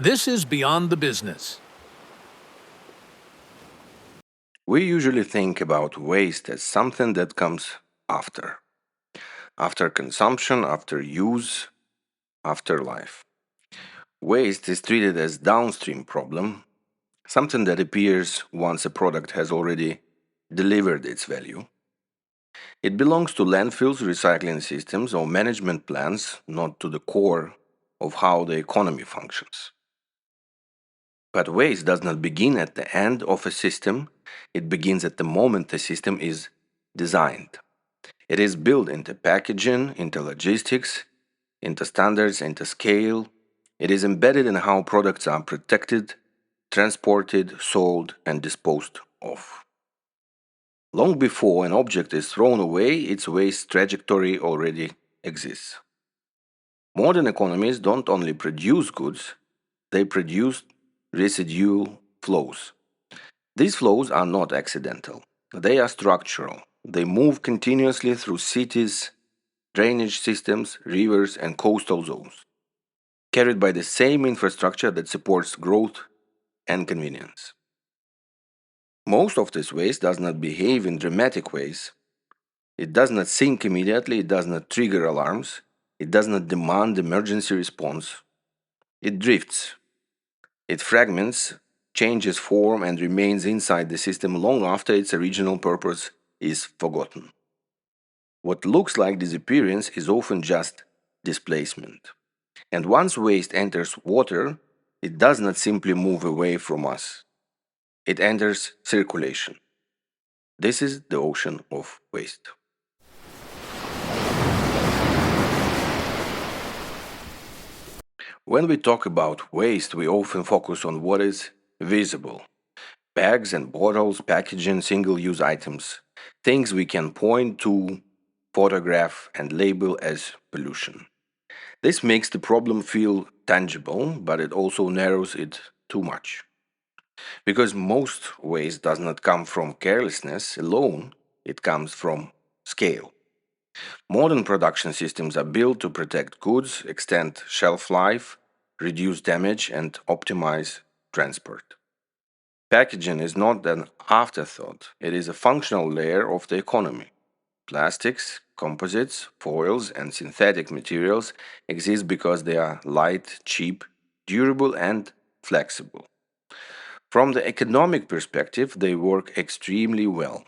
This is Beyond the Business. We usually think about waste as something that comes after. After consumption, after use, after life. Waste is treated as downstream problem, something that appears once a product has already delivered its value. It belongs to landfills, recycling systems, or management plans, not to the core of how the economy functions. But waste does not begin at the end of a system, it begins at the moment the system is designed. It is built into packaging, into logistics, into standards, into scale. It is embedded in how products are protected, transported, sold, and disposed of. Long before an object is thrown away, its waste trajectory already exists. Modern economies don't only produce goods, they produce residual flows. These flows are not accidental, they are structural. They move continuously through cities, drainage systems, rivers, and coastal zones, carried by the same infrastructure that supports growth and convenience. Most of this waste does not behave in dramatic ways. It does not sink immediately, it does not trigger alarms, it does not demand emergency response. It drifts, it fragments, changes form, and remains inside the system long after its original purpose is forgotten. What looks like disappearance is often just displacement. And once waste enters water, it does not simply move away from us. It enters circulation. This is the ocean of waste. When we talk about waste, we often focus on what is visible: bags and bottles, packaging, single use items, things we can point to, photograph, and label as pollution. This makes the problem feel tangible, but it also narrows it too much. Because most waste does not come from carelessness alone, it comes from scale. Modern production systems are built to protect goods, extend shelf life, reduce damage, and optimize transport. Packaging is not an afterthought, it is a functional layer of the economy. Plastics, composites, foils, and synthetic materials exist because they are light, cheap, durable, and flexible. From the economic perspective, they work extremely well.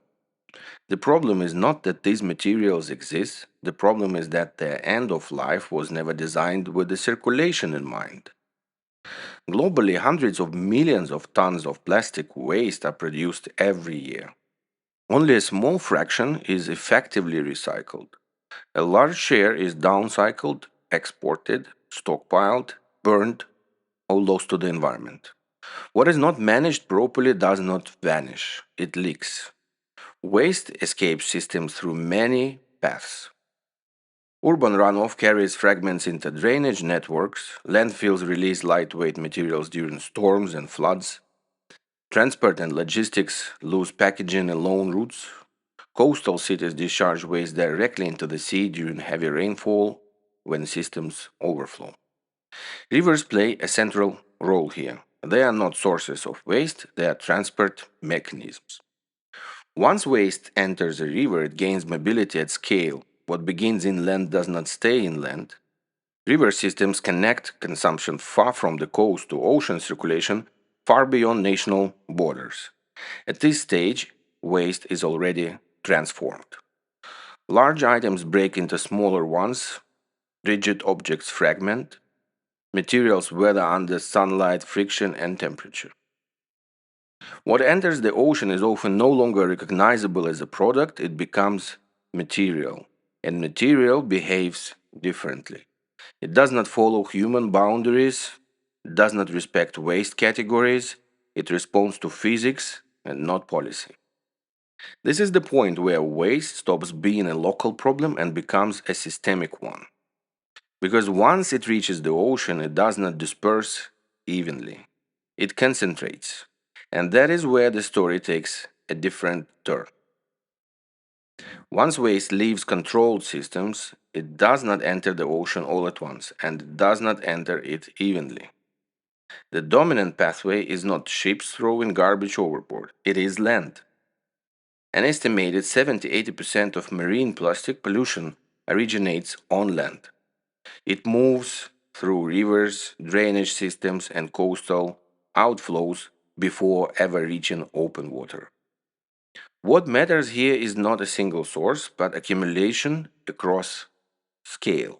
The problem is not that these materials exist, the problem is that their end of life was never designed with the circulation in mind. Globally, hundreds of millions of tons of plastic waste are produced every year. Only a small fraction is effectively recycled. A large share is downcycled, exported, stockpiled, burned, or lost to the environment. What is not managed properly does not vanish, it leaks. Waste escapes systems through many paths. Urban runoff carries fragments into drainage networks, landfills release lightweight materials during storms and floods, transport and logistics lose packaging along routes, coastal cities discharge waste directly into the sea during heavy rainfall when systems overflow. Rivers play a central role here. They are not sources of waste, they are transport mechanisms. Once waste enters a river, it gains mobility at scale. What begins inland does not stay inland. River systems connect consumption far from the coast to ocean circulation far beyond national borders. At this stage, waste is already transformed. Large items break into smaller ones, rigid objects fragment, materials weather under sunlight, friction, and temperature. What enters the ocean is often no longer recognizable as a product, it becomes material. And material behaves differently. It does not follow human boundaries, does not respect waste categories, it responds to physics and not policy. This is the point where waste stops being a local problem and becomes a systemic one. Because once it reaches the ocean, it does not disperse evenly, it concentrates. And that is where the story takes a different turn. Once waste leaves controlled systems, it does not enter the ocean all at once, and it does not enter it evenly. The dominant pathway is not ships throwing garbage overboard, it is land. An estimated 70-80% of marine plastic pollution originates on land. It moves through rivers, drainage systems, and coastal outflows before ever reaching open water. What matters here is not a single source, but accumulation across scale.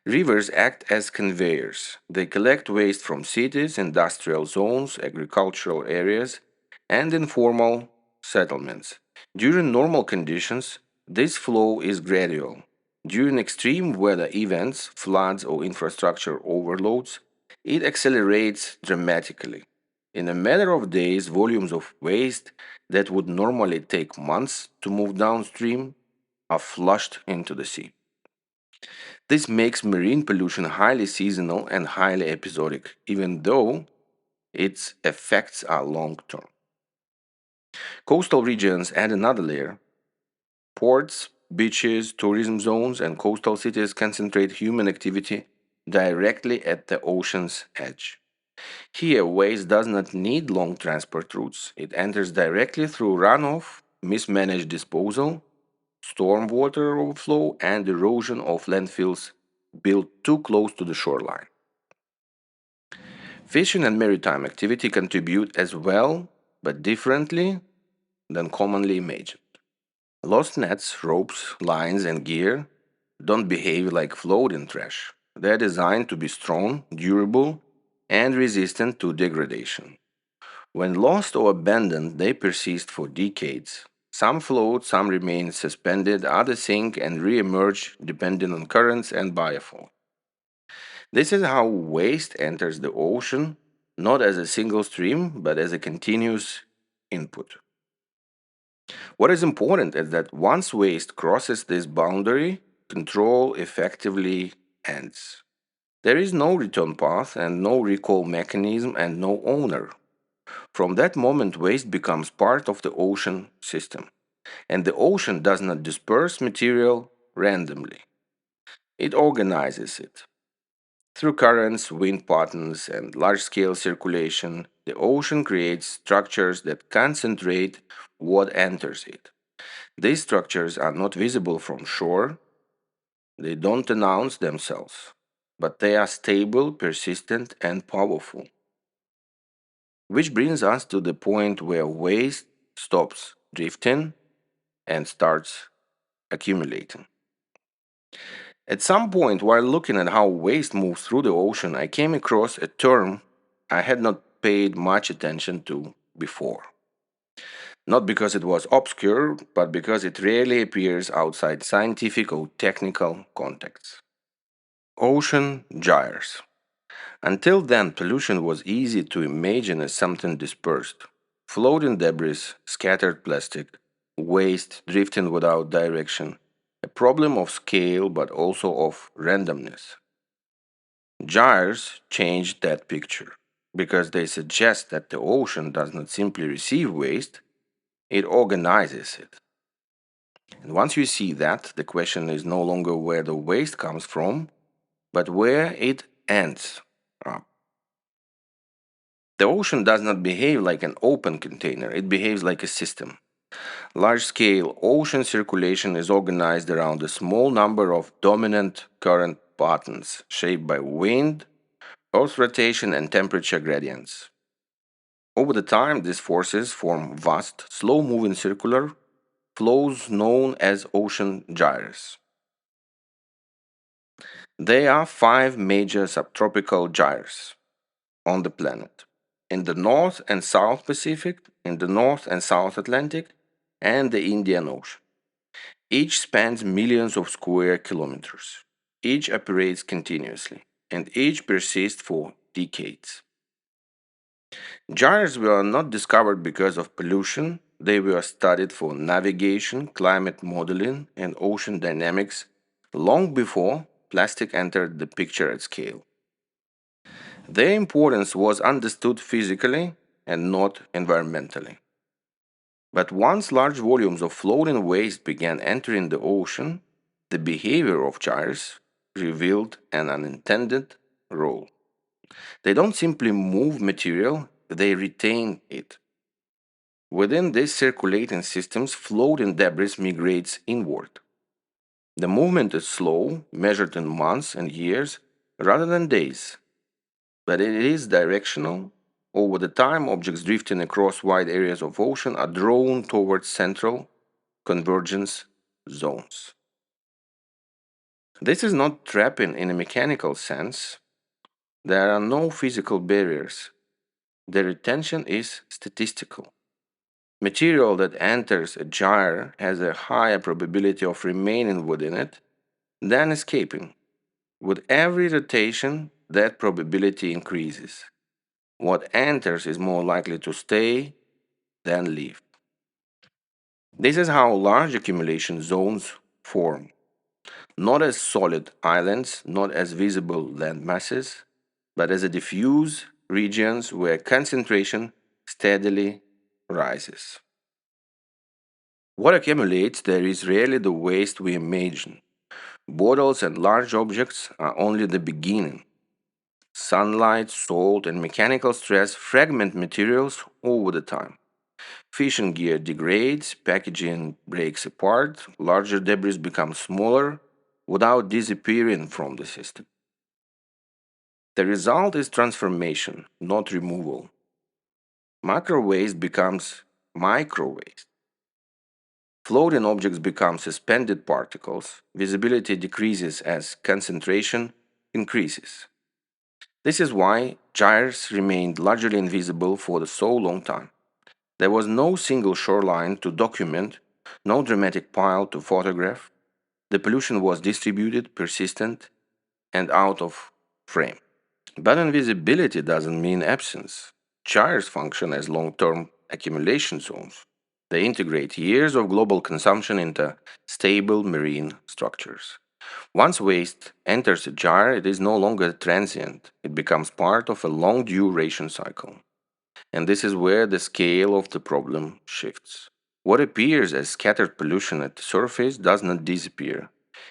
Rivers act as conveyors. They collect waste from cities, industrial zones, agricultural areas, and informal settlements. During normal conditions, this flow is gradual. During extreme weather events, floods, or infrastructure overloads, it accelerates dramatically. In a matter of days, volumes of waste that would normally take months to move downstream are flushed into the sea. This makes marine pollution highly seasonal and highly episodic, even though its effects are long term. Coastal regions add another layer. Ports, beaches, tourism zones, and coastal cities concentrate human activity directly at the ocean's edge. Here, waste does not need long transport routes. It enters directly through runoff, mismanaged disposal, stormwater overflow, and erosion of landfills built too close to the shoreline. Fishing and maritime activity contribute as well, but differently than commonly imagined. Lost nets, ropes, lines, and gear don't behave like floating trash. They're designed to be strong, durable, and resistant to degradation. When lost or abandoned, they persist for decades. Some float, some remain suspended, others sink and re-emerge depending on currents and biofouling. This is how waste enters the ocean, not as a single stream, but as a continuous input. What is important is that once waste crosses this boundary, control effectively ends. There is no return path and no recall mechanism and no owner. From that moment, waste becomes part of the ocean system. And the ocean does not disperse material randomly, it organizes it. Through currents, wind patterns, and large scale circulation, the ocean creates structures that concentrate what enters it. These structures are not visible from shore, they don't announce themselves, but they are stable, persistent, and powerful. Which brings us to the point where waste stops drifting and starts accumulating. At some point, while looking at how waste moves through the ocean, I came across a term I had not paid much attention to before. Not because it was obscure, but because it rarely appears outside scientific or technical contexts. Ocean gyres. Until then, pollution was easy to imagine as something dispersed. Floating debris, scattered plastic, waste drifting without direction. A problem of scale but also of randomness. Gyres changed that picture because they suggest that the ocean does not simply receive waste, it organizes it. And once you see that, the question is no longer where the waste comes from, but where it ends up. The ocean does not behave like an open container, it behaves like a system. Large scale ocean circulation is organized around a small number of dominant current patterns shaped by wind, earth rotation, and temperature gradients. Over the time, these forces form vast, slow moving circular flows known as ocean gyres. There are five major subtropical gyres on the planet: in the North and South Pacific, in the North and South Atlantic, and the Indian Ocean. Each spans millions of square kilometers. Each operates continuously, and each persists for decades. Gyres were not discovered because of pollution, they were studied for navigation, climate modeling, and ocean dynamics long before plastic entered the picture at scale. Their importance was understood physically and not environmentally. But once large volumes of floating waste began entering the ocean, the behavior of gyres revealed an unintended role. They don't simply move material, they retain it. Within these circulating systems, floating debris migrates inward. The movement is slow, measured in months and years rather than days, but it is directional. Over the time, objects drifting across wide areas of ocean are drawn towards central convergence zones. This is not trapping in a mechanical sense. There are no physical barriers. The retention is statistical. Material that enters a gyre has a higher probability of remaining within it than escaping. With every rotation, that probability increases. What enters is more likely to stay than leave. This is how large accumulation zones form, not as solid islands, not as visible land masses, but as a diffuse regions where concentration steadily rises. What accumulates there is rarely the waste we imagine. Bottles and large objects are only the beginning. Sunlight, salt, and mechanical stress fragment materials over the time. Fishing gear degrades, packaging breaks apart, larger debris become smaller without disappearing from the system. The result is transformation, not removal. Macro waste becomes micro waste. Floating objects become suspended particles. Visibility decreases as concentration increases. This is why gyres remained largely invisible for so long time. There was no single shoreline to document, no dramatic pile to photograph. The pollution was distributed, persistent, and out of frame. But invisibility doesn't mean absence. Gyres function as long term accumulation zones. They integrate years of global consumption into stable marine structures. Once waste enters a gyre, it is no longer transient. It becomes part of a long duration cycle. And this is where the scale of the problem shifts. What appears as scattered pollution at the surface does not disappear.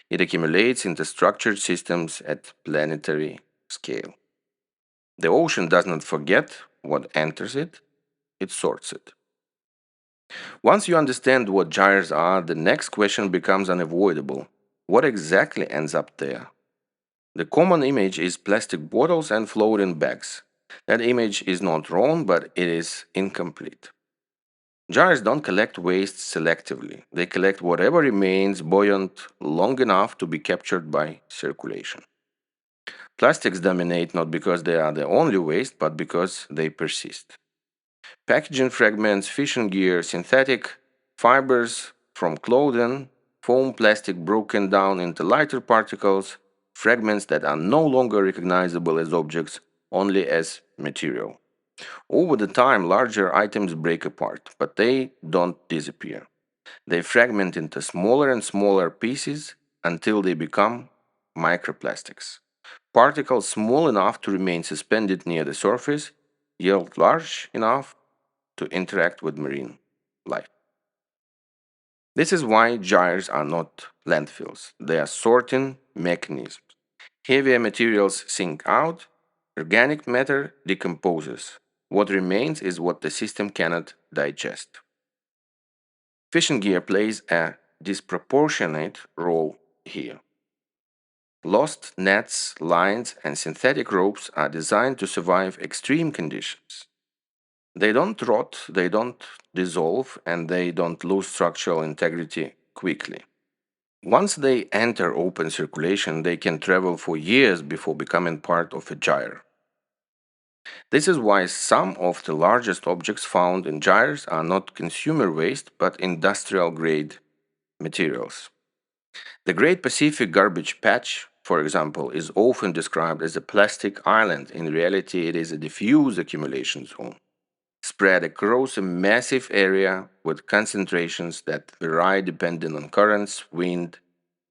It accumulates into structured systems at planetary scale. The ocean does not forget what enters it, it sorts it. Once you understand what gyres are, the next question becomes unavoidable. What exactly ends up there? The common image is plastic bottles and floating bags. That image is not wrong, but it is incomplete. Gyres don't collect waste selectively. They collect whatever remains buoyant long enough to be captured by circulation. Plastics dominate not because they are the only waste, but because they persist. Packaging fragments, fishing gear, synthetic fibers from clothing, foam plastic broken down into lighter particles, fragments that are no longer recognizable as objects, only as material. Over the time, larger items break apart, but they don't disappear. They fragment into smaller and smaller pieces until they become microplastics. Particles small enough to remain suspended near the surface, yet large enough to interact with marine life. This is why gyres are not landfills. They are sorting mechanisms. Heavier materials sink out, organic matter decomposes. What remains is what the system cannot digest. Fishing gear plays a disproportionate role here. Lost nets, lines, and synthetic ropes are designed to survive extreme conditions. They don't rot, they don't dissolve, and they don't lose structural integrity quickly. Once they enter open circulation, they can travel for years before becoming part of a gyre. This is why some of the largest objects found in gyres are not consumer waste but industrial grade materials. The Great Pacific Garbage Patch, for example, is often described as a plastic island. In reality, it is a diffuse accumulation zone, spread across a massive area with concentrations that vary depending on currents, wind,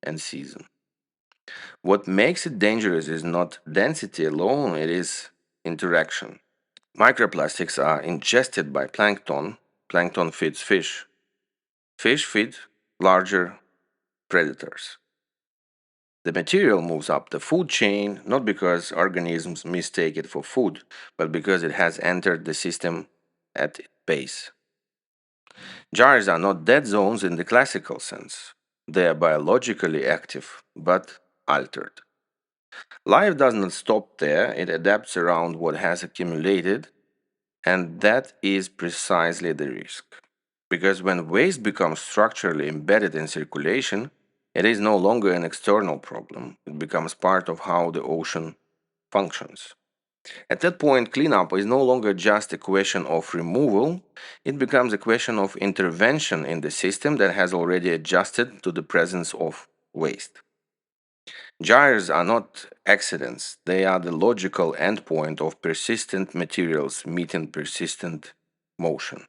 and season. What makes it dangerous is not density alone, it is interaction. Microplastics are ingested by plankton. Plankton feeds fish. Fish feed larger predators. The material moves up the food chain not because organisms mistake it for food, but because it has entered the system at its base. Gyres are not dead zones in the classical sense. They are biologically active, but altered. Life does not stop there, it adapts around what has accumulated, and that is precisely the risk. Because when waste becomes structurally embedded in circulation, it is no longer an external problem, it becomes part of how the ocean functions. At that point, cleanup is no longer just a question of removal, it becomes a question of intervention in the system that has already adjusted to the presence of waste. Gyres are not accidents, they are the logical endpoint of persistent materials meeting persistent motion.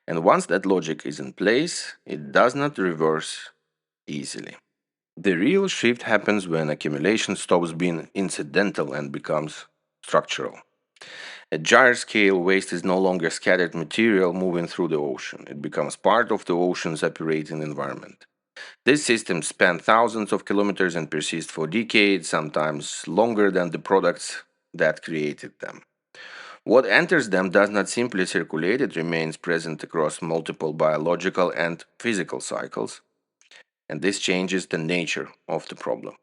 And once that logic is in place, it does not reverse easily. The real shift happens when accumulation stops being incidental and becomes structural. At gyre scale, waste is no longer scattered material moving through the ocean. It becomes part of the ocean's operating environment. These systems span thousands of kilometers and persist for decades, sometimes longer than the products that created them. What enters them does not simply circulate, it remains present across multiple biological and physical cycles, and this changes the nature of the problem.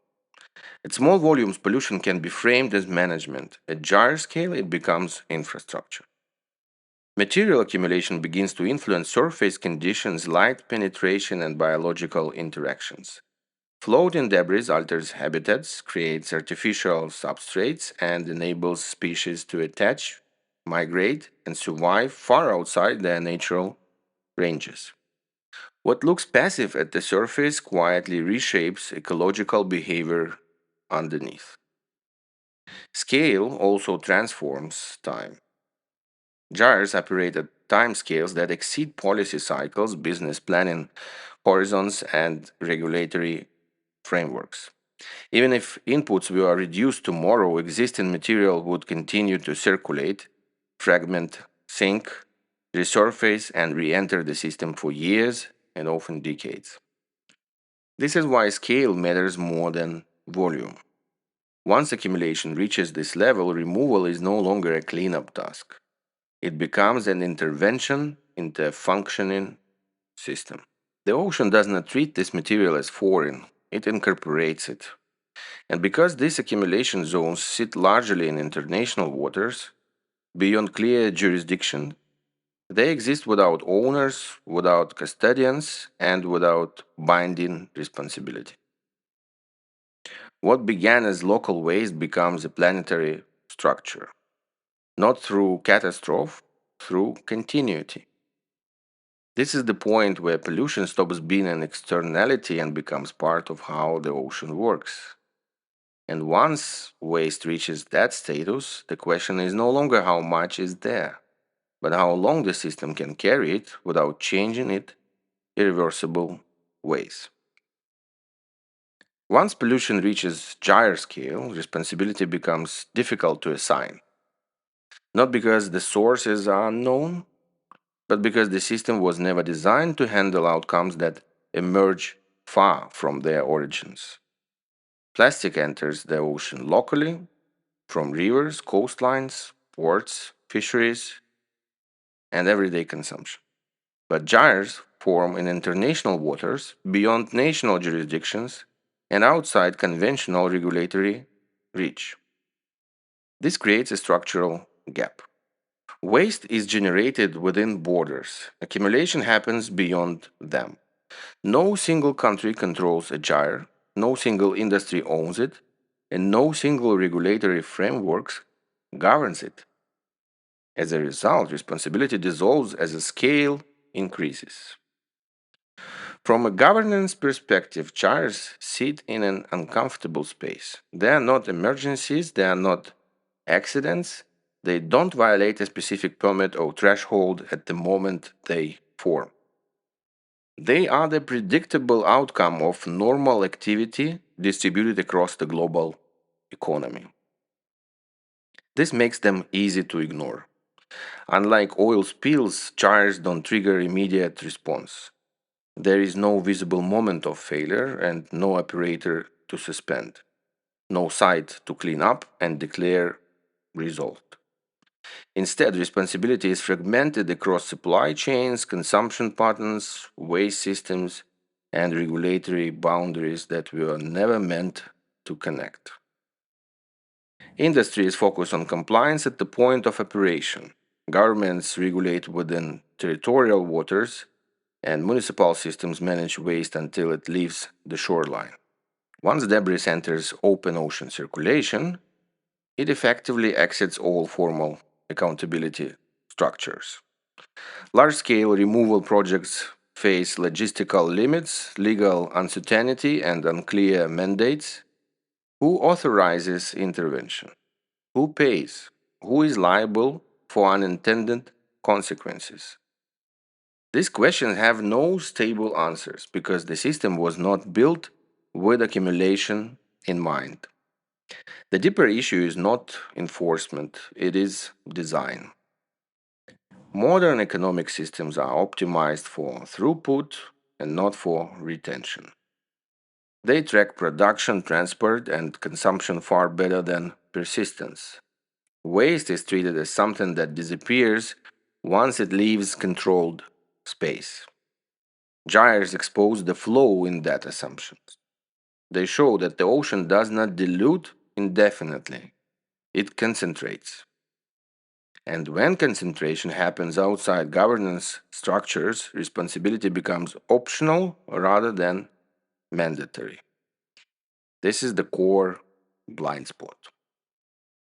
At small volumes, pollution can be framed as management. At gyre scale, it becomes infrastructure. Material accumulation begins to influence surface conditions, light penetration, and biological interactions. Floating debris alters habitats, creates artificial substrates, and enables species to attach, migrate, and survive far outside their natural ranges. What looks passive at the surface quietly reshapes ecological behavior underneath. Scale also transforms time. Gyres operate at timescales that exceed policy cycles, business planning horizons, and regulatory frameworks. Even if inputs were reduced tomorrow, existing material would continue to circulate, fragment, sink, resurface, and re enter the system for years and often decades. This is why scale matters more than volume. Once accumulation reaches this level, removal is no longer a cleanup task. It becomes an intervention into a functioning system. The ocean does not treat this material as foreign, it incorporates it. And because these accumulation zones sit largely in international waters, beyond clear jurisdiction, they exist without owners, without custodians, and without binding responsibility. What began as local waste becomes a planetary structure, not through catastrophe, through continuity. This is the point where pollution stops being an externality and becomes part of how the ocean works. And once waste reaches that status, the question is no longer how much is there, but how long the system can carry it without changing it irreversible ways. Once pollution reaches gyre scale, responsibility becomes difficult to assign, not because the sources are unknown, but because the system was never designed to handle outcomes that emerge far from their origins. Plastic enters the ocean locally from rivers, coastlines, ports, fisheries, and everyday consumption. But gyres form in international waters beyond national jurisdictions and outside conventional regulatory reach. This creates a structural gap. Waste is generated within borders, accumulation happens beyond them. No single country controls a gyre, no single industry owns it, and no single regulatory framework governs it. As a result, responsibility dissolves as the scale increases. From a governance perspective, gyres sit in an uncomfortable space. They are not emergencies, they are not accidents, they don't violate a specific permit or threshold at the moment they form. They are the predictable outcome of normal activity distributed across the global economy. This makes them easy to ignore. Unlike oil spills, gyres don't trigger immediate response. There is no visible moment of failure and no operator to suspend, no site to clean up and declare resolved. Instead, responsibility is fragmented across supply chains, consumption patterns, waste systems, and regulatory boundaries that were never meant to connect. Industry is focused on compliance at the point of operation. Governments regulate within territorial waters, and municipal systems manage waste until it leaves the shoreline. Once debris enters open ocean circulation, it effectively exits all formal accountability structures. Large scale removal projects face logistical limits, legal uncertainty, and unclear mandates. Who authorizes intervention? Who pays? Who is liable for unintended consequences? These questions have no stable answers because the system was not built with accumulation in mind. The deeper issue is not enforcement, it is design. Modern economic systems are optimized for throughput and not for retention. They track production, transport, and consumption far better than persistence. Waste is treated as something that disappears once it leaves controlled space. Gyres expose the flaw in that assumption. They show that the ocean does not dilute indefinitely, it concentrates. And when concentration happens outside governance structures, responsibility becomes optional rather than mandatory. This is the core blind spot.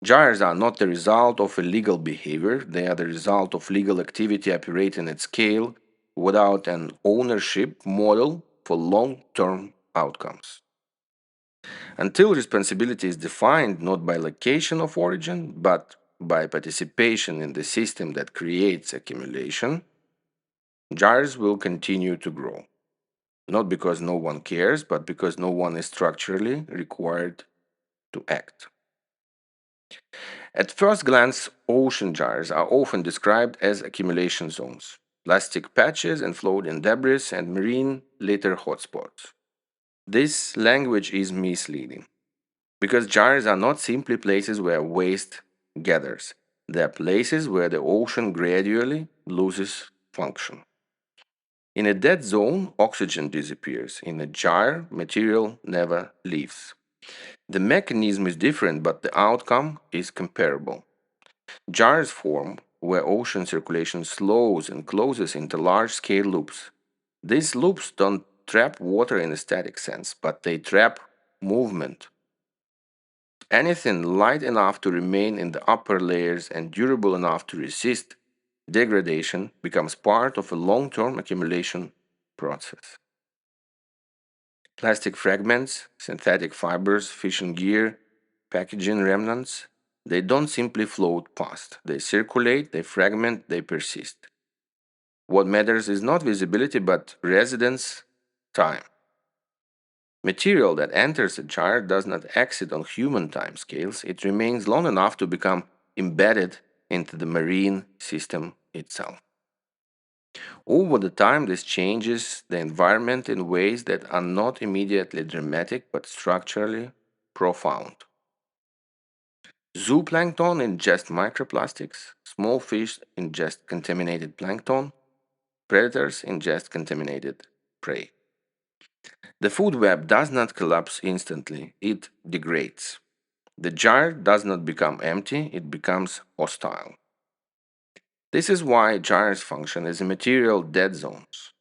Gyres are not the result of illegal behavior, they are the result of legal activity operating at scale without an ownership model for long term outcomes. Until responsibility is defined not by location of origin, but by participation in the system that creates accumulation, gyres will continue to grow. Not because no one cares, but because no one is structurally required to act. At first glance, ocean gyres are often described as accumulation zones, plastic patches and floating debris, and marine litter hotspots. This language is misleading because gyres are not simply places where waste gathers, they are places where the ocean gradually loses function. In a dead zone, oxygen disappears. In a gyre, material never leaves. The mechanism is different, but the outcome is comparable. Gyres form where ocean circulation slows and closes into large scale loops. These loops don't trap water in a static sense, but they trap movement. Anything light enough to remain in the upper layers and durable enough to resist degradation becomes part of a long term accumulation process. Plastic fragments, synthetic fibers, fishing gear, packaging remnants, they don't simply float past. They circulate, they fragment, they persist. What matters is not visibility but residence time. Material that enters a jar does not exit on human timescales, it remains long enough to become embedded into the marine system itself. Over the time, this changes the environment in ways that are not immediately dramatic but structurally profound. Zooplankton ingest microplastics, small fish ingest contaminated plankton, predators ingest contaminated prey. The food web does not collapse instantly, it degrades. The jar does not become empty, it becomes hostile. This is why gyres function as a material dead zones.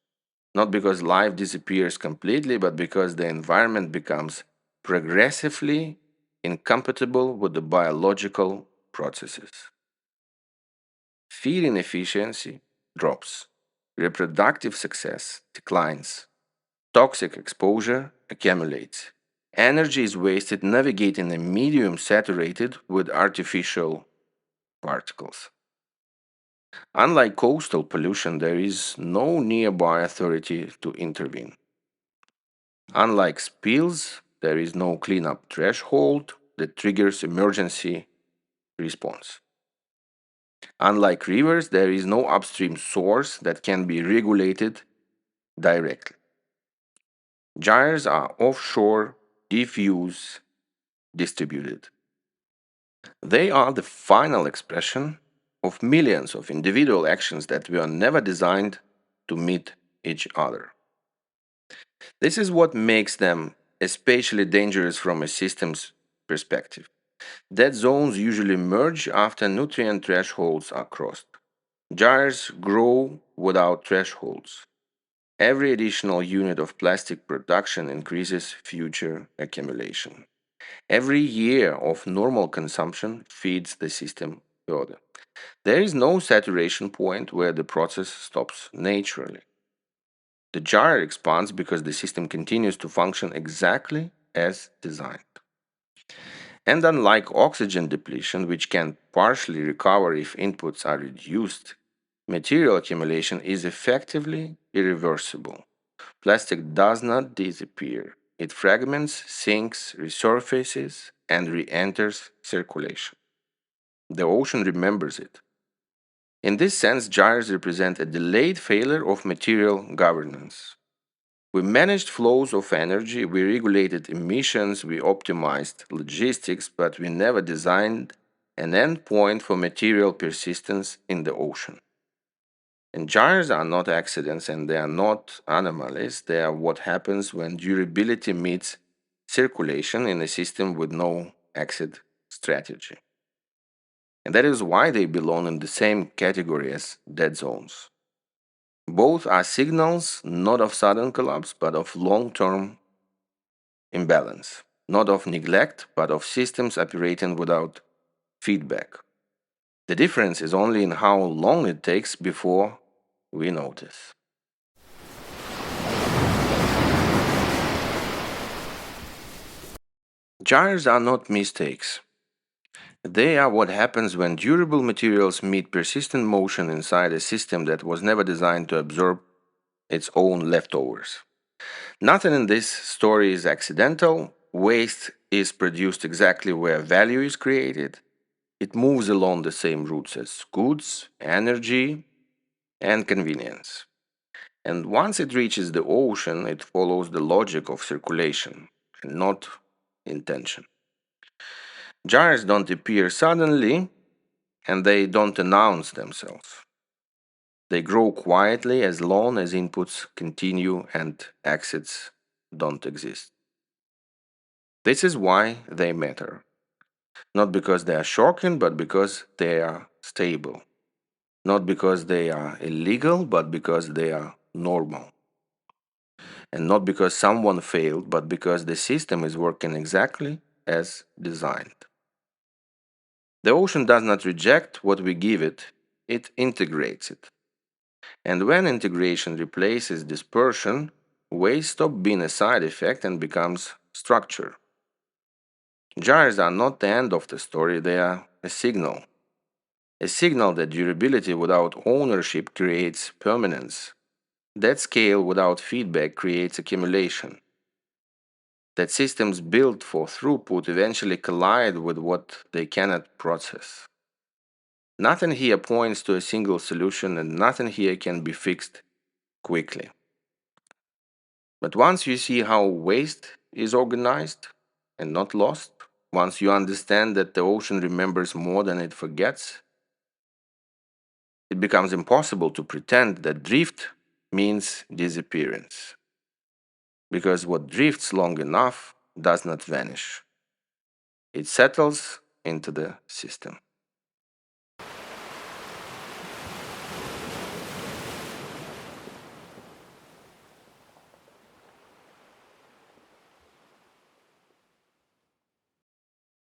Not because life disappears completely, but because the environment becomes progressively incompatible with the biological processes. Feeding efficiency drops, reproductive success declines, toxic exposure accumulates. Energy is wasted navigating a medium saturated with artificial particles. Unlike coastal pollution, there is no nearby authority to intervene. Unlike spills, there is no cleanup threshold that triggers emergency response. Unlike rivers, there is no upstream source that can be regulated directly. Gyres are offshore diffuse, distributed. They are the final expression of millions of individual actions that were never designed to meet each other. This is what makes them especially dangerous from a system's perspective. Dead zones usually merge after nutrient thresholds are crossed. Gyres grow without thresholds. Every additional unit of plastic production increases future accumulation. Every year of normal consumption feeds the system further. There is no saturation point where the process stops naturally. The gyre expands because the system continues to function exactly as designed. And unlike oxygen depletion, which can partially recover if inputs are reduced, material accumulation is effectively irreversible. Plastic does not disappear. It fragments, sinks, resurfaces, and re enters circulation. The ocean remembers it. In this sense, gyres represent a delayed failure of material governance. We managed flows of energy, we regulated emissions, we optimized logistics, but we never designed an endpoint for material persistence in the ocean. And gyres are not accidents and they are not anomalies. They are what happens when durability meets circulation in a system with no exit strategy. And that is why they belong in the same category as dead zones. Both are signals not of sudden collapse, but of long term imbalance, not of neglect, but of systems operating without feedback. The difference is only in how long it takes before we notice. Gyres are not mistakes. They are what happens when durable materials meet persistent motion inside a system that was never designed to absorb its own leftovers. Nothing in this story is accidental. Waste is produced exactly where value is created. It moves along the same routes as goods, energy, and convenience. And once it reaches the ocean, it follows the logic of circulation and not intention. Gyres don't appear suddenly and they don't announce themselves. They grow quietly as long as inputs continue and exits don't exist. This is why they matter. Not because they are shocking, but because they are stable. Not because they are illegal, but because they are normal. And not because someone failed, but because the system is working exactly as designed. The ocean does not reject what we give it, it integrates it. And when integration replaces dispersion, waste stops being a side effect and becomes structure. Gyres are not the end of the story, they are a signal. A signal that durability without ownership creates permanence. That scale without feedback creates accumulation. That systems built for throughput eventually collide with what they cannot process. Nothing here points to a single solution, and nothing here can be fixed quickly. But once you see how waste is organized and not lost, once you understand that the ocean remembers more than it forgets, it becomes impossible to pretend that drift means disappearance. Because what drifts long enough does not vanish, it settles into the system.